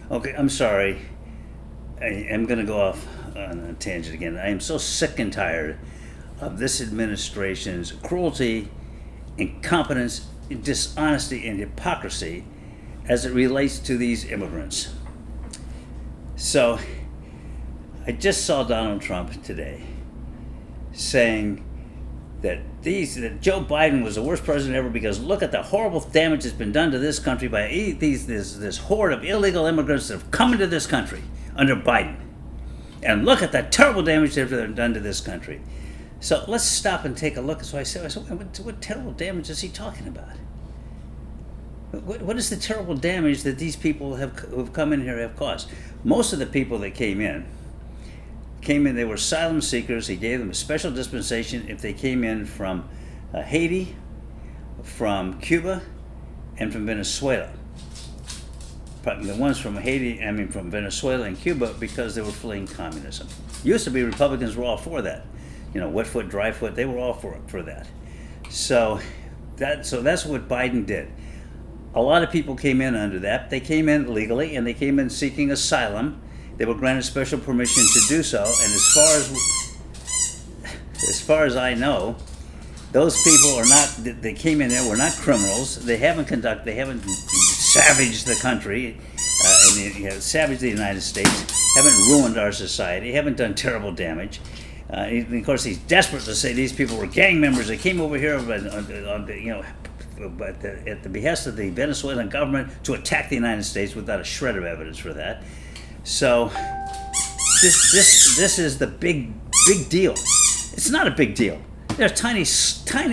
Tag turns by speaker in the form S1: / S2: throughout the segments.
S1: Okay, I'm sorry. I'm going to go off on a tangent again. I am so sick and tired of this administration's cruelty, incompetence, dishonesty, and hypocrisy as it relates to these immigrants. So, I just saw Donald Trump today saying that Joe Biden was the worst president ever because look at the horrible damage that's been done to this country by this horde of illegal immigrants that have come into this country under Biden. And look at the terrible damage they've done to this country. So let's stop and take a look. So I said, what terrible damage is he talking about? What is the terrible damage that these people who've come in here have caused? Most of the people that came in, they were asylum seekers. He gave them a special dispensation if they came in from Haiti, from Cuba, and from Venezuela. The ones from from Venezuela and Cuba, because they were fleeing communism. Used to be Republicans were all for that. Wet foot, dry foot, they were all for that. So that's what Biden did. A lot of people came in under that. They came in legally, and they came in seeking asylum. They were granted special permission to do so, and as far as I know, those people they came in there were not criminals. They haven't savaged the country, savaged the United States, haven't ruined our society, haven't done terrible damage. And of course, he's desperate to say these people were gang members. They came over here at the behest of the Venezuelan government to attack the United States without a shred of evidence for that. So this is the big deal. It's not a big deal. They're a tiny,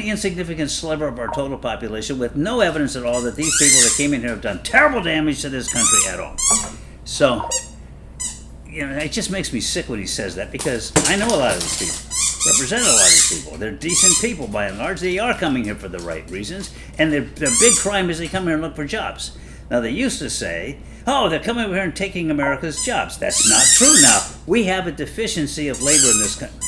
S1: insignificant sliver of our total population with no evidence at all that these people that came in here have done terrible damage to this country at all. So, it just makes me sick when he says that, because I know a lot of these people, represent a lot of these people. They're decent people by and large. They are coming here for the right reasons, and their big crime is they come here and look for jobs. Now, they used to say, they're coming over here and taking America's jobs. That's not true now. We have a deficiency of labor in this country.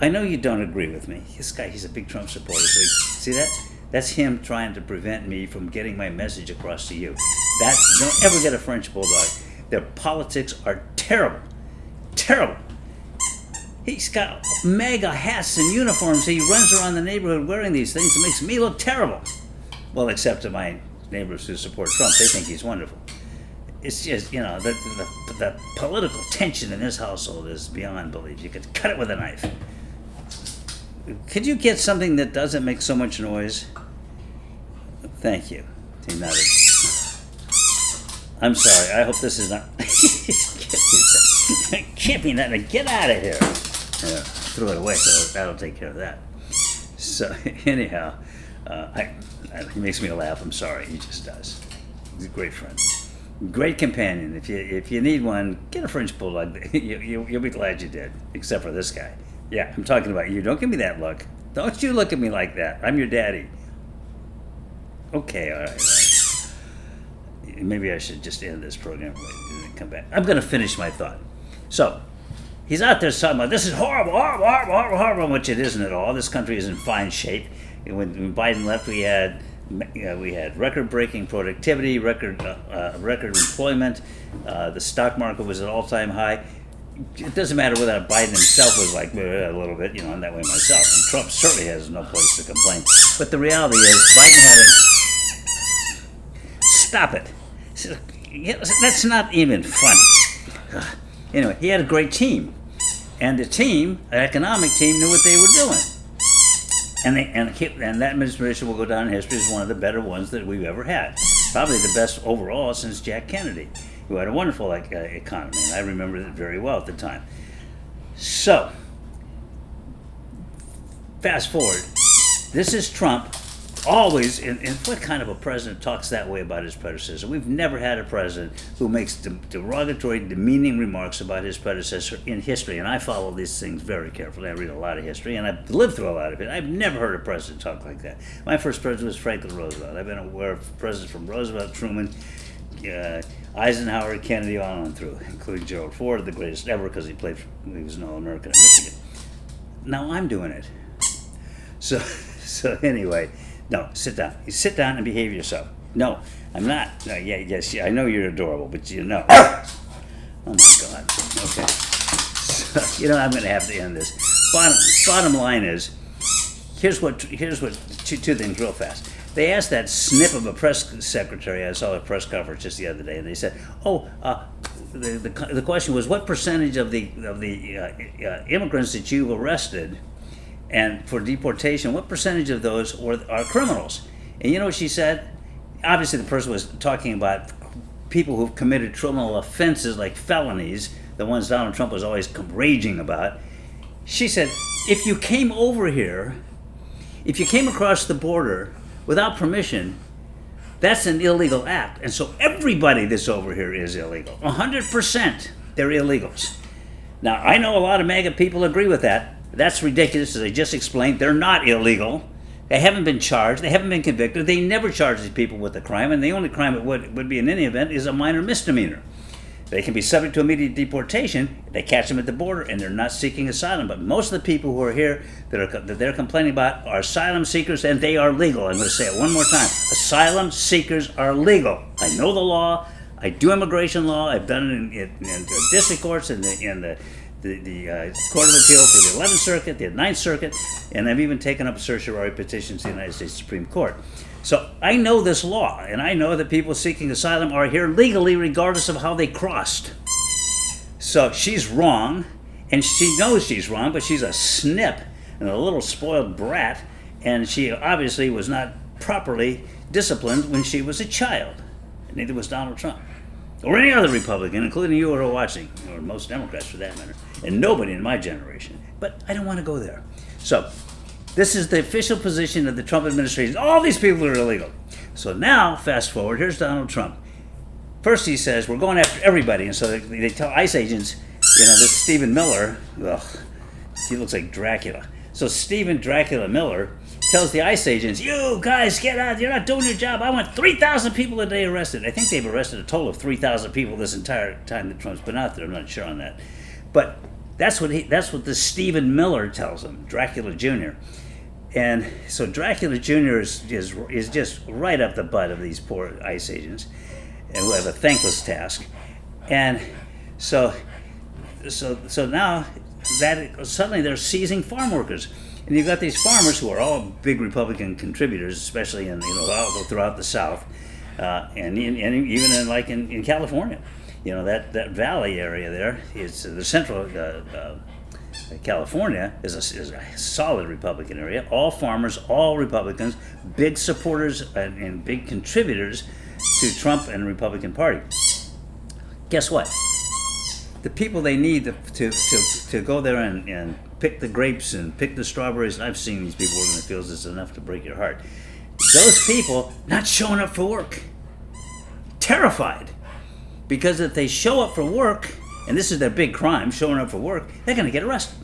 S1: I know you don't agree with me. This guy, he's a big Trump supporter. So see that? That's him trying to prevent me from getting my message across to you. Don't ever get a French bulldog. Their politics are terrible. Terrible. He's got MAGA hats and uniforms. He runs around the neighborhood wearing these things. It makes me look terrible. Well, except to my neighbors who support Trump. They think he's wonderful. It's just, the political tension in this household is beyond belief. You could cut it with a knife. Could you get something that doesn't make so much noise? Thank you. He nodded. I'm sorry. I hope this is not... Can't be nothing. Get out of here. Throw it away, so that'll take care of that. So, anyhow, he makes me laugh. I'm sorry. He just does. He's a great friend. Great companion. If you need one, get a French bulldog. You'll be glad you did, except for this guy. Yeah, I'm talking about you. Don't give me that look. Don't you look at me like that. I'm your daddy. Okay, all right. Maybe I should just end this program and come back. I'm going to finish my thought. So, he's out there talking about this is horrible, horrible, horrible, horrible, horrible, which it isn't at all. This country is in fine shape. When Biden left, we had record-breaking productivity, record employment. The stock market was at all-time high. It doesn't matter whether Biden himself was like a little bit, I'm that way myself. And Trump certainly has no place to complain. But the reality is, Biden had Stop it. That's not even funny. Anyway, he had a great team. And the team, an economic team, knew what they were doing. And that administration will go down in history as one of the better ones that we've ever had. Probably the best overall since Jack Kennedy, who had a wonderful economy, and I remember it very well at the time. So, fast forward. This is Trump, always, and what kind of a president talks that way about his predecessor? We've never had a president who makes derogatory, demeaning remarks about his predecessor in history, and I follow these things very carefully. I read a lot of history, and I've lived through a lot of it. I've never heard a president talk like that. My first president was Franklin Roosevelt. I've been aware of presidents from Roosevelt, Truman, Eisenhower, Kennedy, on through, including Gerald Ford, the greatest ever, because he was an All-American at Michigan. Now I'm doing it. So anyway, no, sit down. You sit down and behave yourself. No, I'm not. No, yes, I know you're adorable, but you know. Oh my God. Okay. So, I'm going to have to end this. Bottom line is, here's what. Two things real fast. They asked that snip of a press secretary. I saw a press conference just the other day, and they said, the question was, what percentage of the immigrants that you've arrested and for deportation, what percentage of those are criminals? And you know what she said? Obviously, the person was talking about people who've committed criminal offenses like felonies, the ones Donald Trump was always raging about. She said, if you came over here, if you came across the border without permission, that's an illegal act. And so everybody that's over here is illegal. 100% they're illegals. Now, I know a lot of MAGA people agree with that. That's ridiculous, as I just explained. They're not illegal. They haven't been charged. They haven't been convicted. They never charge these people with a crime, and the only crime it would be in any event is a minor misdemeanor. They can be subject to immediate deportation. They catch them at the border, and they're not seeking asylum. But most of the people who are here that they're complaining about are asylum seekers, and they are legal. I'm going to say it one more time. Asylum seekers are legal. I know the law. I do immigration law. I've done it in the district courts and the Court of Appeal for the 11th Circuit, the 9th Circuit, and I've even taken up certiorari petitions to the United States Supreme Court. So I know this law, and I know that people seeking asylum are here legally regardless of how they crossed. So she's wrong, and she knows she's wrong, but she's a snip and a little spoiled brat, and she obviously was not properly disciplined when she was a child. And neither was Donald Trump. Or any other Republican, including you who are watching, or most Democrats for that matter, and nobody in my generation. But I don't want to go there. So this is the official position of the Trump administration. All these people are illegal. So now, fast forward, here's Donald Trump. First he says, we're going after everybody. And so they tell ICE agents, this Stephen Miller, he looks like Dracula. So Stephen Dracula Miller tells the ICE agents, you guys, get out. You're not doing your job. I want 3,000 people a day arrested. I think they've arrested a total of 3,000 people this entire time that Trump's been out there. I'm not sure on that. But that's what the Stephen Miller tells him, Dracula Jr. And so Dracula Jr. is just right up the butt of these poor ICE agents, and who have a thankless task. And so now that suddenly they're seizing farm workers. And you've got these farmers who are all big Republican contributors, especially in all throughout the South, and even in California. That valley area there is the central California is a solid Republican area. All farmers, all Republicans, big supporters and big contributors to Trump and the Republican Party. Guess what? The people they need to go there and pick the grapes and pick the strawberries, and I've seen these people work in the fields, it's enough to break your heart. Those people not showing up for work. Terrified. Because if they show up for work, and this is their big crime, showing up for work, they're going to get arrested.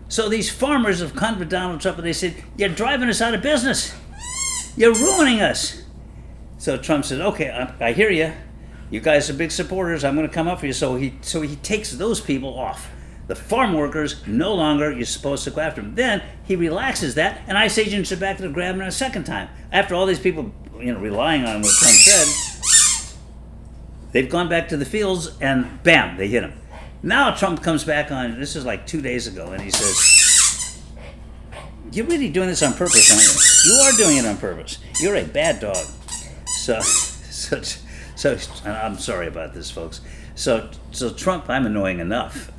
S1: So these farmers have come to Donald Trump and they said, you're driving us out of business. You're ruining us. So Trump said, okay, I hear you. You guys are big supporters. I'm going to come up for you. So he takes those people off. The farm workers, no longer you're supposed to go after them. Then he relaxes that, and ICE agents are back to grab him a second time. After all these people, relying on what Trump said, they've gone back to the fields, and bam, they hit him. Now Trump comes back on, this is like 2 days ago, and he says, you're really doing this on purpose, aren't you? You are doing it on purpose. You're a bad dog. So I'm sorry about this, folks. So Trump, I'm annoying enough.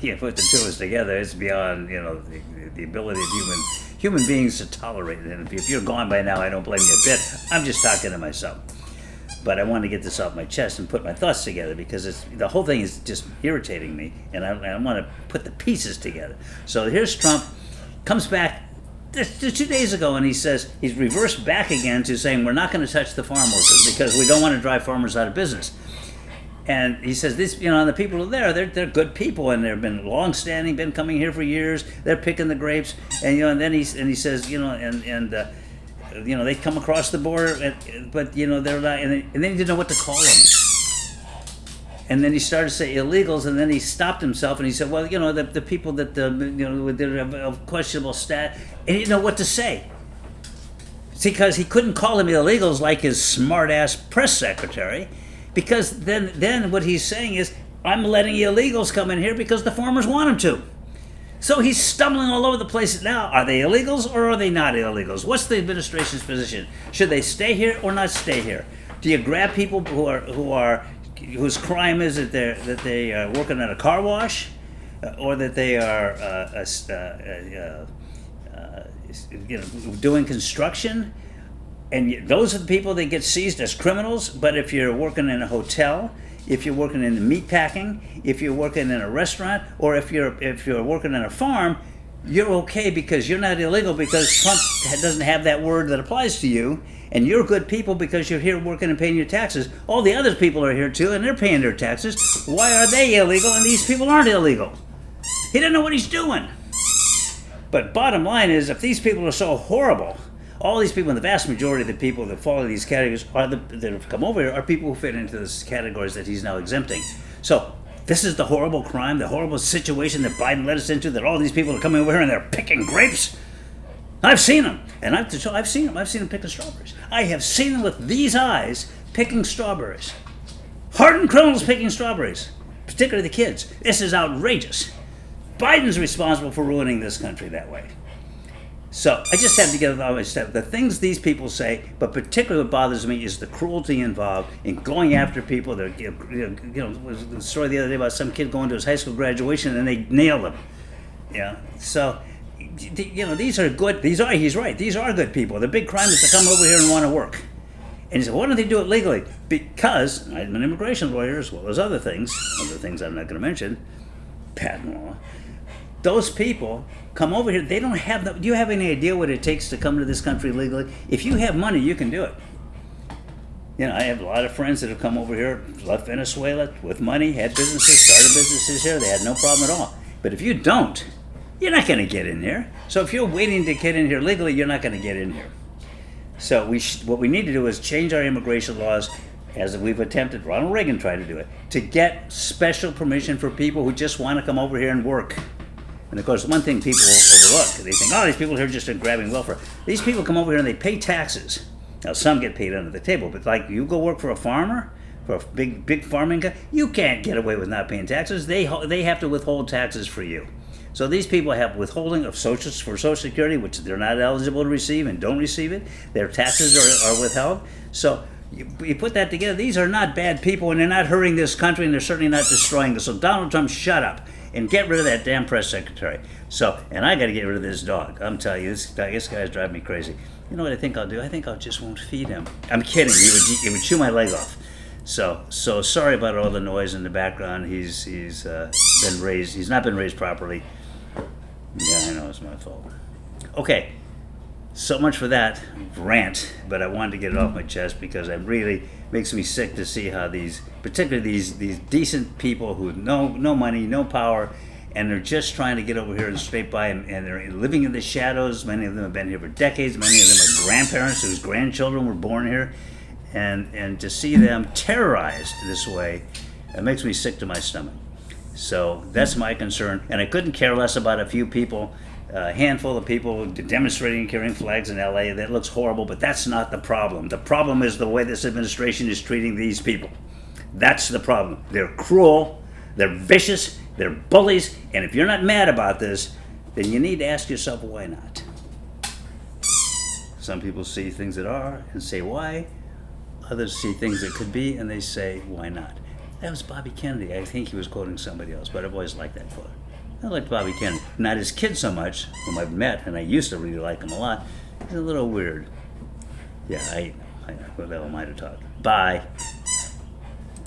S1: You put the two of us together, it's beyond the ability of human beings to tolerate it. And if you're gone by now, I don't blame you a bit. I'm just talking to myself. But I want to get this off my chest and put my thoughts together because the whole thing is just irritating me, and I want to put the pieces together. So here's Trump, comes back 2 days ago, and he says he's reversed back again to saying we're not going to touch the farm workers because we don't want to drive farmers out of business. And he says this, the people who are there, they're good people, and they've been long-standing, been coming here for years. They're picking the grapes, and and then he says, they come across the border, but they're not, and then he didn't know what to call them. And then he started to say illegals, and then he stopped himself, and he said, well, the people that that are of questionable stat, and he didn't know what to say. because he couldn't call them illegals like his smart-ass press secretary, because then what he's saying is, I'm letting illegals come in here because the farmers want him to. So he's stumbling all over the place now. Are they illegals or are they not illegals? What's the administration's position? Should they stay here or not stay here? Do you grab people whose crime is that they are working at a car wash, or that they are doing construction? And those are the people that get seized as criminals. But if you're working in a hotel, if you're working in meat packing, if you're working in a restaurant, or if you're working in a farm, you're okay because you're not illegal, because Trump doesn't have that word that applies to you, and you're good people because you're here working and paying your taxes. All the other people are here too, and they're paying their taxes. Why are they illegal and these people aren't illegal? He doesn't know what he's doing. But bottom line is, if these people are so horrible, all these people, and the vast majority of the people that fall into these categories that have come over here are people who fit into those categories that he's now exempting. So this is the horrible crime, the horrible situation that Biden led us into, that all these people are coming over here and they're picking grapes. I've seen them, and I've seen them picking strawberries. I have seen them with these eyes picking strawberries. Hardened criminals picking strawberries, particularly the kids. This is outrageous. Biden's responsible for ruining this country that way. So I just have to get all my stuff. The things these people say, but particularly what bothers me is the cruelty involved in going after people. There was a story the other day about some kid going to his high school graduation and they nailed him. Yeah. So, these are good. He's right. These are good people. The big crime is to come over here and want to work. And he said, why don't they do it legally? Because I'm an immigration lawyer as well as other things I'm not going to mention, patent law. Those people come over here, they don't have do you have any idea what it takes to come to this country legally? If you have money, you can do it. I have a lot of friends that have come over here, left Venezuela with money, had businesses, started businesses here, they had no problem at all. But if you don't, you're not going to get in here. So if you're waiting to get in here legally, you're not going to get in here. So what we need to do is change our immigration laws, as we've attempted, Ronald Reagan tried to do it, to get special permission for people who just want to come over here and work. And of course, one thing people overlook, they think, these people here just are grabbing welfare. These people come over here and they pay taxes. Now, some get paid under the table, but like you go work for a farmer, for a big farming guy, you can't get away with not paying taxes. They have to withhold taxes for you. So these people have withholding of Social Security, which they're not eligible to receive and don't receive it. Their taxes are withheld. So you put that together, these are not bad people, and they're not hurting this country, and they're certainly not destroying us. So Donald Trump, shut up. And get rid of that damn press secretary. And I got to get rid of this dog. I'm telling you, this guy's driving me crazy. You know what I think I'll do? I think I'll just won't feed him. I'm kidding. He would chew my leg off. So sorry about all the noise in the background. He's been raised. He's not been raised properly. Yeah, I know it's my fault. Okay, so much for that rant. But I wanted to get it off my chest because it really makes me sick to see how particularly these decent people who have no money, no power, and they're just trying to get over here and scrape by, and they're living in the shadows. Many of them have been here for decades. Many of them are grandparents whose grandchildren were born here, and to see them terrorized this way, it makes me sick to my stomach. So that's my concern, and I couldn't care less about a few people, a handful of people demonstrating and carrying flags in LA. That looks horrible, but that's not the problem. The problem is the way this administration is treating these people. That's the problem. They're cruel, they're vicious, they're bullies, and if you're not mad about this, then you need to ask yourself why not. Some people see things that are and say why. Others see things that could be and they say why not. That was Bobby Kennedy. I think he was quoting somebody else, but I've always liked that quote. I like Bobby Kennedy. Not his kid so much, whom I've met, and I used to really like him a lot. He's a little weird. Yeah, I know. What the hell am I to talk? Bye.